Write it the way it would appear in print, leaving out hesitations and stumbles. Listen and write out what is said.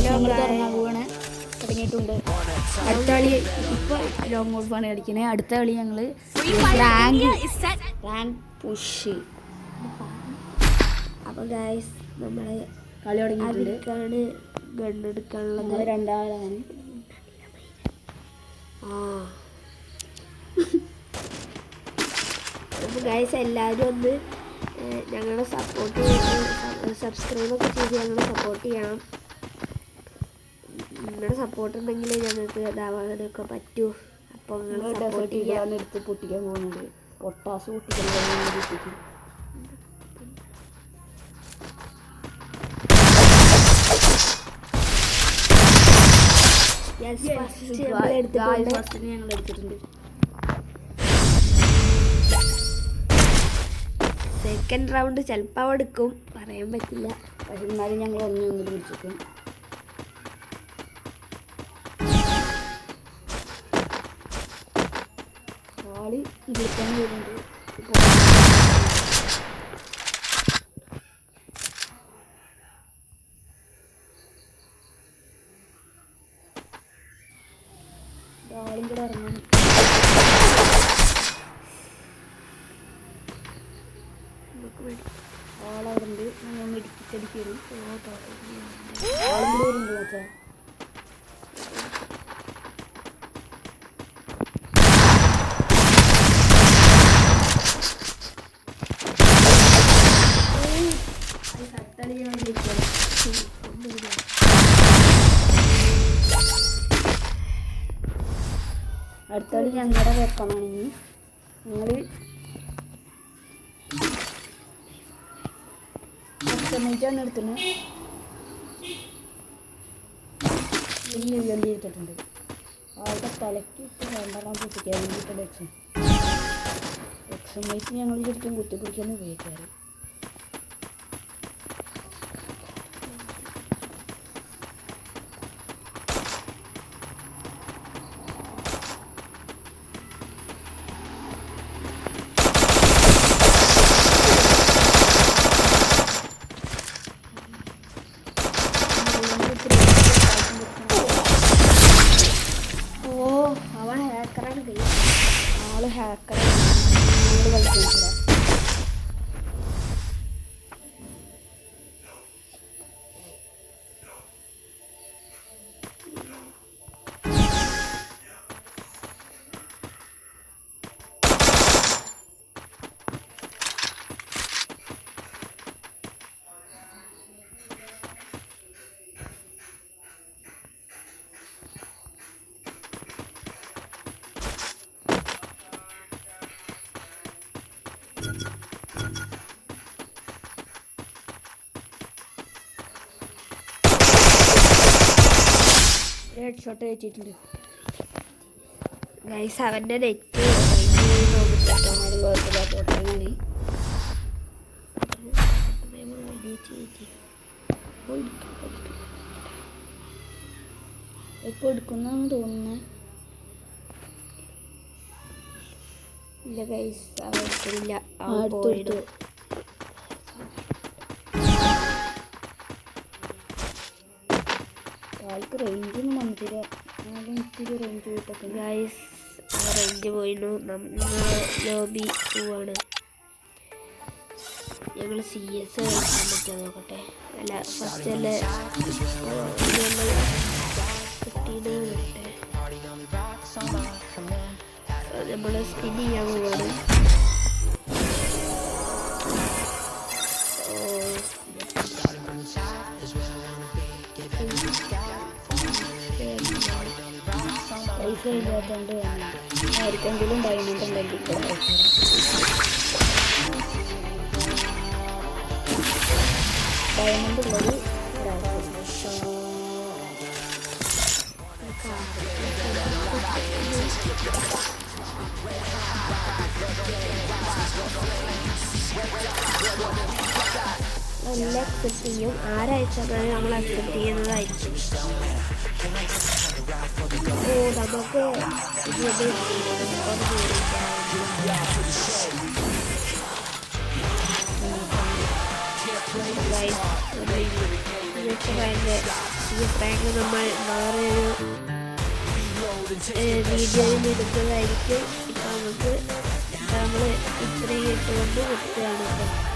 ഞങ്ങൾ തുടങ്ങാൻ പോവാണ്. തുടങ്ങിയിട്ടുണ്ട്. അടുത്ത കളി ഇപ്പോൾ ലോങ് ഗോൾഫാണ് കളിക്കുന്നത്. അടുത്ത കളി ഞങ്ങൾ റാങ്ക് പുഷ്. അപ്പോൾ ഗൈസ് നമ്മൾ കളി തുടങ്ങിയിട്ടുണ്ട്. ഗണ്ണെടുക്കാനുള്ളത് രണ്ടാളാണ്. അപ്പോൾ ഗൈസ് എല്ലാവരും ഒന്ന് ഞങ്ങളെ സപ്പോർട്ട് സബ്സ്ക്രൈബൊക്കെ ചെയ്ത് ഞങ്ങളെ സപ്പോർട്ട് ചെയ്യണം. നിങ്ങളുടെ സപ്പോർട്ട് ഉണ്ടെങ്കിൽ ഞങ്ങൾക്ക് ഇതാവാനൊക്കെ പറ്റൂ. അപ്പോൾ നിങ്ങൾ സപ്പോർട്ട് ചെയ്യാൻ എടുത്ത് പൊട്ടിക്കാൻ പോകുന്നുണ്ട്. പൊട്ടാസ് പൊട്ടിക്കാൻ പൊട്ടിക്കും. ഫസ്റ്റ് ഞങ്ങൾ എടുത്തിട്ടുണ്ട്. സെക്കൻഡ് റൗണ്ട് ചിലപ്പോൾ എടുക്കും, പറയാൻ പറ്റില്ല. പക്ഷെ എന്നാലും ഞങ്ങൾ ഒന്നിൽ പിടിച്ചിട്ടും. ആള് വിളിക്കാൻ വരുന്നുണ്ട്. ആളും കൂടെ ഇറങ്ങും. ആളവിടെ ഞങ്ങൾ മെഡിക്കടിക്ക് വരും. ആളും കൂടെ വരുന്നുണ്ട് വെച്ചാൽ അടുത്ത കളി ഞങ്ങളുടെ വെപ്പമാണെങ്കിൽ ഞങ്ങൾ കസ്റ്റമൈസാണ് എടുക്കുന്നത്. വലിയ വണ്ടി എടുത്തിട്ടുണ്ട്. ആളുടെ തലയ്ക്ക് ഇപ്പോൾ രണ്ടെണ്ണം പൊട്ടിക്കാൻ വേണ്ടിയിട്ടുള്ള എക്സമൈസ് ഞങ്ങൾ ശരിക്കും കുത്തിപ്പിടിക്കാൻ ഉപയോഗിക്കാറ്. ആള് ഹാക്കറാണ്. ഞങ്ങൾ കളിക്കുന്നില്ല. ഹെഡ് ഷോട്ട് വെച്ചിട്ടുണ്ട്. ഗൈസ് അവൻ്റെ നെറ്റ് ഇപ്പോൾ എടുക്കുന്നാണ് തോന്നുന്നത്. ഇല്ല ഗൈസ് അവരില്ല. പോയിട്ട് ആൾക്ക് റേഞ്ചൊന്നും വന്നിട്ടില്ല. എനിക്കൊരു റേഞ്ച് പോയിട്ടൊക്കെ ഗൈസ് റേഞ്ച് പോയിരുന്നു. നമ്മൾ ലോബി പോവാണ്. ഞങ്ങൾ CS കളിക്കാൻ പറ്റുമോ നോക്കട്ടെ. അല്ല ഫസ്റ്റ് അല്ലേ നമ്മൾ കിട്ടിയിട്ട് നമ്മൾ സ്പിൻ ചെയ്യാൻ പോവാണ്. പൈസ ഇല്ലാത്തതുകൊണ്ട് ആർക്കെങ്കിലും ഡയമണ്ട് ഉണ്ടെങ്കിൽ ഡയമണ്ട് ഉള്ളത് എല്ലാം അക്സെപ്റ്റ് ചെയ്യും. ആരയച്ചാൽ നമ്മൾ അക്സെപ്റ്റ് ചെയ്യുന്നതായിരിക്കും. നമുക്ക് ഇത് ഈ പ്രാങ്ക് നമ്മൾ വേറൊരു വീഡിയോയിൽ ഇടുന്നതായിരിക്കും. ഇപ്പം നമ്മൾ ഇത്രയും ഇട്ടുകൊണ്ട് നിർത്തുകയാണ്.